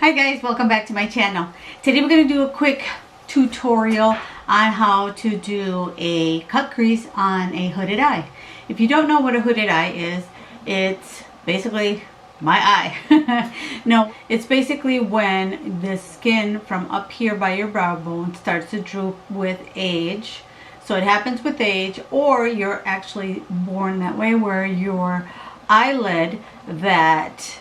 Hi guys, welcome back to my channel. Today we're going to do a quick tutorial on how to do a cut crease on a hooded eye. If you don't know what a hooded eye is, it's basically my eye. No, it's basically when the skin from up here by your brow bone starts to droop with age. So it happens with age, or you're actually born that way where your eyelid that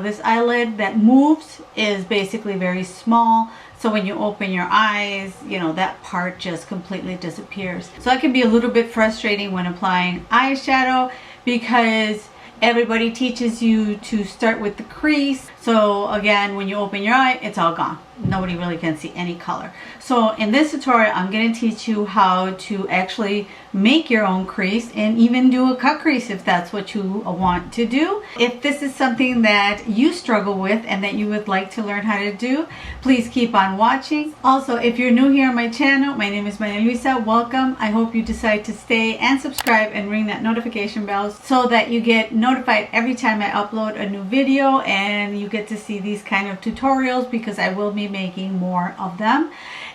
this eyelid that moves is basically very small. So when you open your eyes, that part just completely disappears. So that can be a little bit frustrating when applying eyeshadow because everybody teaches you to start with the crease. So again, when you open your eye, it's all gone. Nobody really can see any color. So in this tutorial, I'm going to teach you how to actually make your own crease and even do a cut crease if that's what you want to do. If this is something that you struggle with and that you would like to learn how to do, please keep on watching. Also, if you're new here on my channel, my name is Maria Luisa. Welcome. I hope you decide to stay and subscribe and ring that notification bell so that you get notified every time I upload a new video and you get to see these kind of tutorials because I will be making more of them.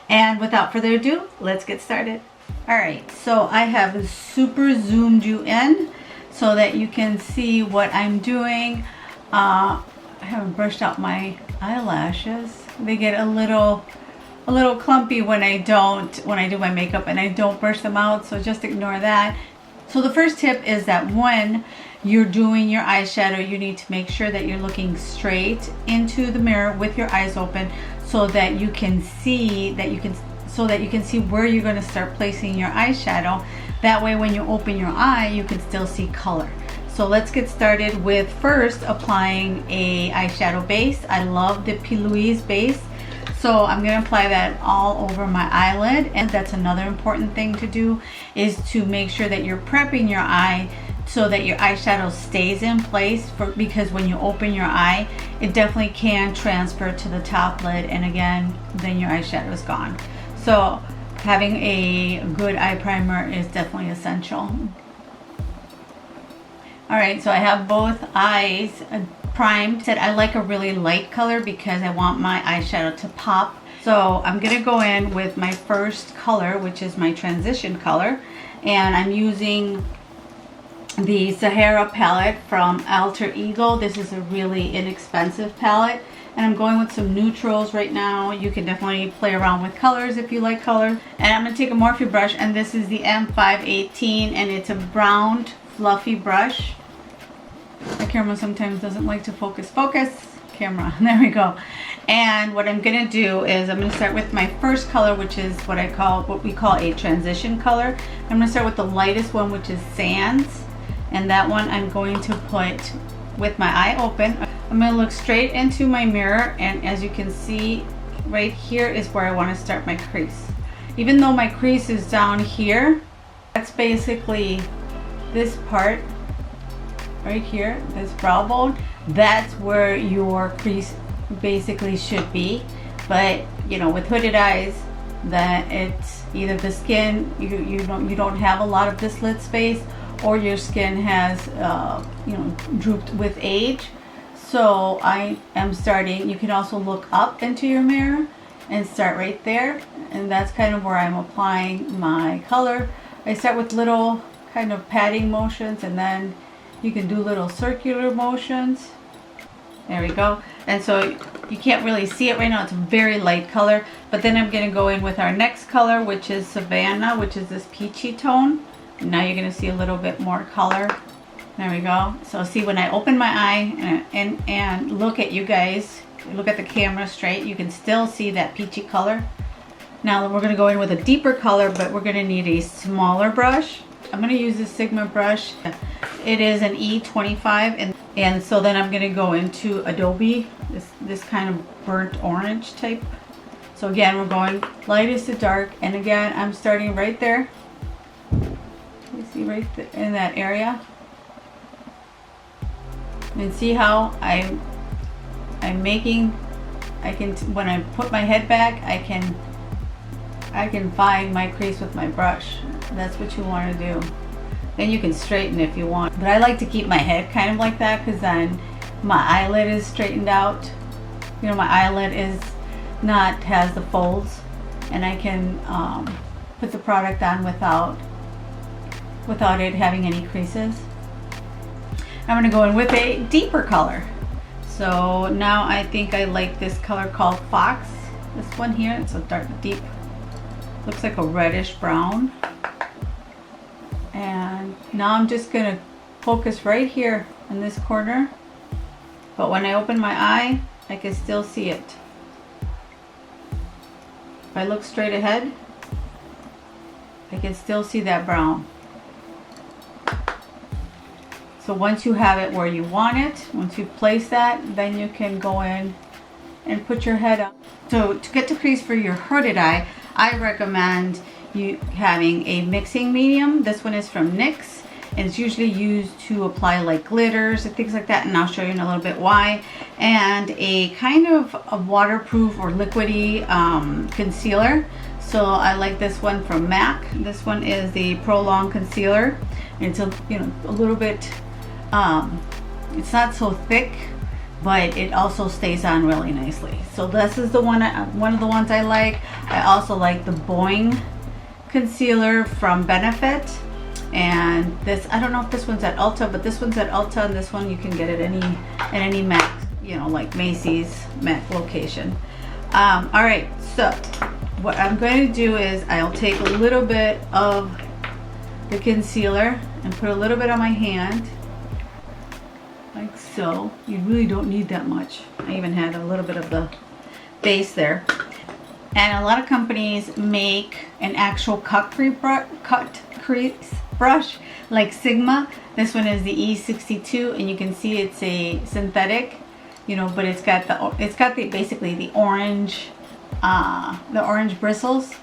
And without further ado, let's get started. Alright, so I have super zoomed you in so that you can see what I'm doing. I haven't brushed out my eyelashes. They get a little clumpy when I do my makeup and I don't brush them out, so just ignore that. So the first tip is that when you're doing your eyeshadow, you need to make sure that you're looking straight into the mirror with your eyes open so that you can see where you're going to start placing your eyeshadow. That way when you open your eye, you can still see color. So let's get started with first applying a eyeshadow base. I love the P. Louise base. So I'm going to apply that all over my eyelid, and that's another important thing to do is to make sure that you're prepping your eye so that your eyeshadow stays in place because when you open your eye, it definitely can transfer to the top lid, and again, then your eyeshadow is gone. So having a good eye primer is definitely essential. Alright, so I have both eyes primed. I like a really light color because I want my eyeshadow to pop. So I'm going to go in with my first color, which is my transition color, and I'm using the Sahara palette from Alter Ego. This is a really inexpensive palette, and I'm going with some neutrals right now. You can definitely play around with colors if you like color. And I'm going to take a Morphe brush, and this is the M518, and it's a browned fluffy brush. My camera sometimes doesn't like to focus. Camera, there we go. And what I'm going to do is I'm going to start with my first color, which is what we call a transition color. I'm going to start with the lightest one, which is Sands. And that one I'm going to put with my eye open. I'm going to look straight into my mirror, and as you can see right here is where I want to start my crease. Even though my crease is down here, that's basically this part right here, this brow bone. That's where your crease basically should be. But with hooded eyes, that it's either the skin, you don't have a lot of this lid space, or your skin has drooped with age. So I am starting, you can also look up into your mirror and start right there, and that's kind of where I'm applying my color. I start with little kind of patting motions, and then you can do little circular motions. There we go. And so you can't really see it right now, it's a very light color, but then I'm going to go in with our next color, which is Savannah, which is this peachy tone. Now you're going to see a little bit more color. There we go. So see, when I open my eye and look at you guys, look at the camera straight, you can still see that peachy color. Now we're going to go in with a deeper color, but we're going to need a smaller brush. I'm going to use this Sigma brush. It is an E25, and so then I'm going to go into Adobe, this kind of burnt orange type. So again, we're going lightest to dark, and again, I'm starting right there. You see right in that area, and see how I'm making. I can, when I put my head back, I can find my crease with my brush. That's what you want to do. Then you can straighten if you want, but I like to keep my head kind of like that because then my eyelid is straightened out. you know, my eyelid has the folds, and I can put the product on without it having any creases. I'm going to go in with a deeper color. So now I think I like this color called Fox. This one here, it's a dark, deep, looks like a reddish brown. And now I'm just going to focus right here in this corner. But when I open my eye, I can still see it. If I look straight ahead, I can still see that brown. So once you have it where you want it, once you place that, then you can go in and put your head up. So to get the crease for your hooded eye, I recommend you having a mixing medium. This one is from NYX, and it's usually used to apply like glitters and things like that, and I'll show you in a little bit why. And a kind of a waterproof or liquidy concealer. So I like this one from MAC. This one is the Prolong Concealer. It's a little bit, it's not so thick, but it also stays on really nicely. So this is the one of the ones I like. I also like the Boing concealer from Benefit, and this, I don't know if this one's at Ulta, but this one's at Ulta, and this one you can get at any MAC, like Macy's MAC location. All right, so what I'm going to do is I'll take a little bit of the concealer and put a little bit on my hand, like so. You really don't need that much. I even had a little bit of the base there. And a lot of companies make an actual cut crease brush, like Sigma. This one is the E62, and you can see it's a synthetic, but it's got basically the orange bristles,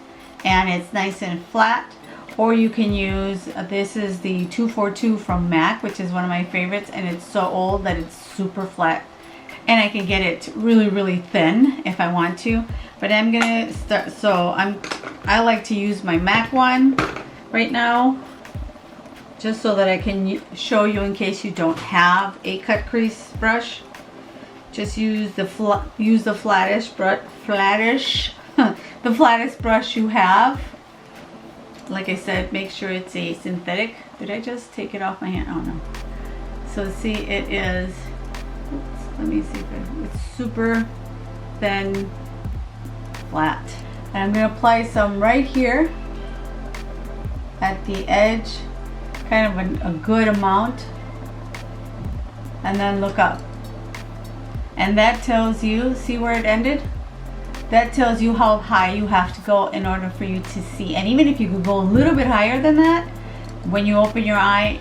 and it's nice and flat. Or you can use, this is the 242 from MAC, which is one of my favorites, and it's so old that it's super flat. And I can get it really, really thin if I want to. But I'm gonna start, I like to use my MAC one right now, just so that I can show you in case you don't have a cut crease brush. Just use the flattest brush you have. Like I said, make sure it's a synthetic. Did I just take it off my hand? Oh no. So see, it is, oops, let me see if it's super thin, flat. And I'm going to apply some right here at the edge, kind of a good amount, and then look up. And that tells you, see where it ended? That tells you how high you have to go in order for you to see. And even if you could go a little bit higher than that, when you open your eye,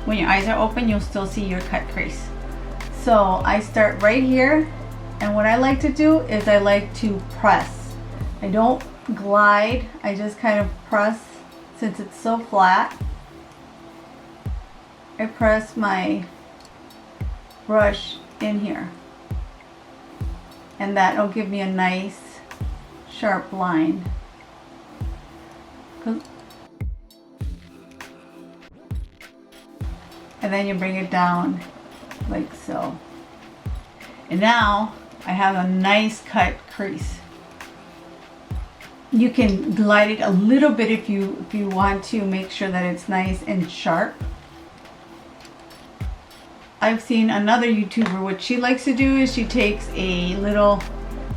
when your eyes are open, you'll still see your cut crease. So I start right here, and what I like to do is I like to press. I don't glide, I just kind of press. Since it's so flat, I press my brush in here, and that'll give me a nice sharp line. And then you bring it down like so. And now I have a nice cut crease. You can glide it a little bit if you want to make sure that it's nice and sharp. I've seen another YouTuber, what she likes to do is she takes a little,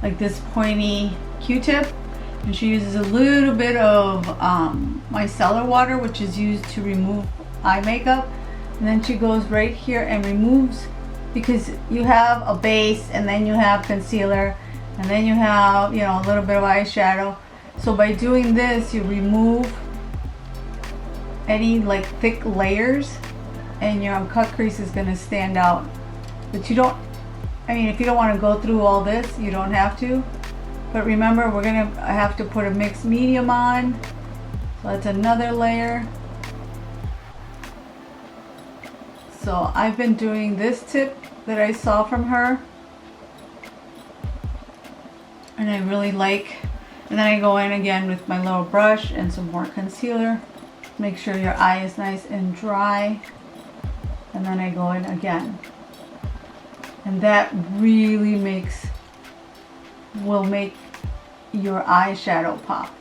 like this pointy Q-tip, and she uses a little bit of micellar water, which is used to remove eye makeup, and then she goes right here and removes, because you have a base, and then you have concealer, and then you have, a little bit of eyeshadow. So by doing this, you remove any like thick layers, and your cut crease is going to stand out. But you don't, if you don't want to go through all this, you don't have to. But remember, we're going to have to put a mixed medium on. So that's another layer. So I've been doing this tip that I saw from her, and I really like. And then I go in again with my little brush and some more concealer. Make sure your eye is nice and dry. And then I go in again. And that really will make your eyeshadow pop.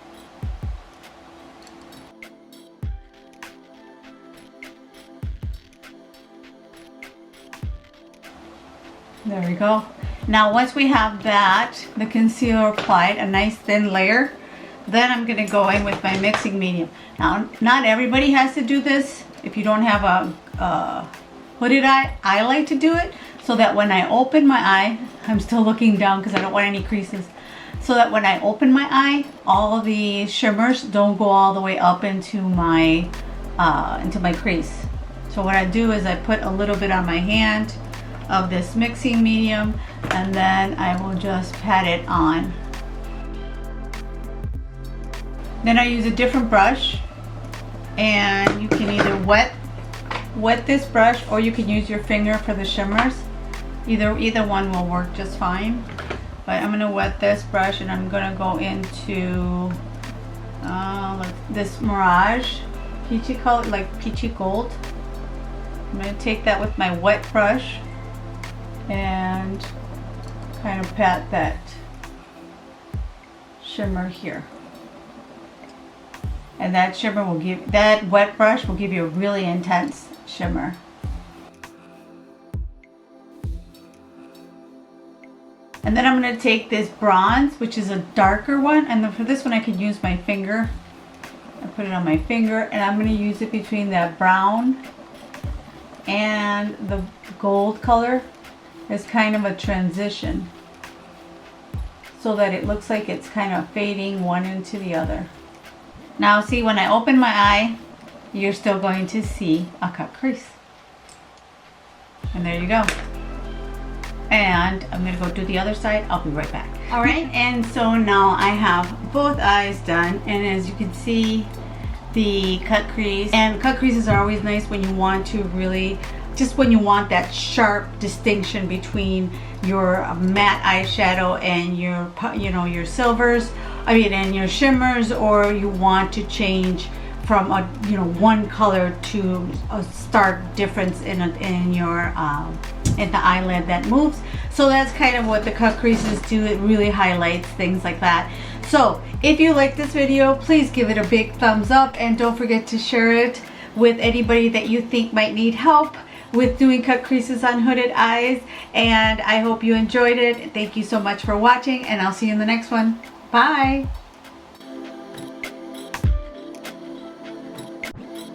There we go. Now once we have that, the concealer applied, a nice thin layer, then I'm going to go in with my mixing medium. Now not everybody has to do this. If you don't have a hooded eye, I like to do it so that when I open my eye, I'm still looking down because I don't want any creases, so that when I open my eye, all of the shimmers don't go all the way up into my crease. So what I do is I put a little bit on my hand of this mixing medium, and then I will just pat it on. Then I use a different brush, and you can either wet this brush or you can use your finger for the shimmers. Either one will work just fine. But I'm gonna wet this brush, and I'm gonna go into this Mirage peachy color, like peachy gold. I'm gonna take that with my wet brush and kind of pat that shimmer here. And that wet brush will give you a really intense shimmer. And then I'm going to take this bronze, which is a darker one, and then for this one I can use my finger. I put it on my finger, and I'm going to use it between that brown and the gold color as kind of a transition, so that it looks like it's kind of fading one into the other. Now see, when I open my eye, you're still going to see a cut crease. And there you go. And I'm gonna go do the other side. I'll be right back. All right, and so now I have both eyes done, and as you can see, the cut crease. And cut creases are always nice when you want to really, just when you want that sharp distinction between your matte eyeshadow and your, your silvers, and your shimmers, or you want to change from a one color to a stark difference in the eyelid that moves. So that's kind of what the cut creases do. It really highlights things like that. So if you like this video, please give it a big thumbs up, and don't forget to share it with anybody that you think might need help with doing cut creases on hooded eyes. And I hope you enjoyed it. Thank you so much for watching, and I'll see you in the next one. Bye.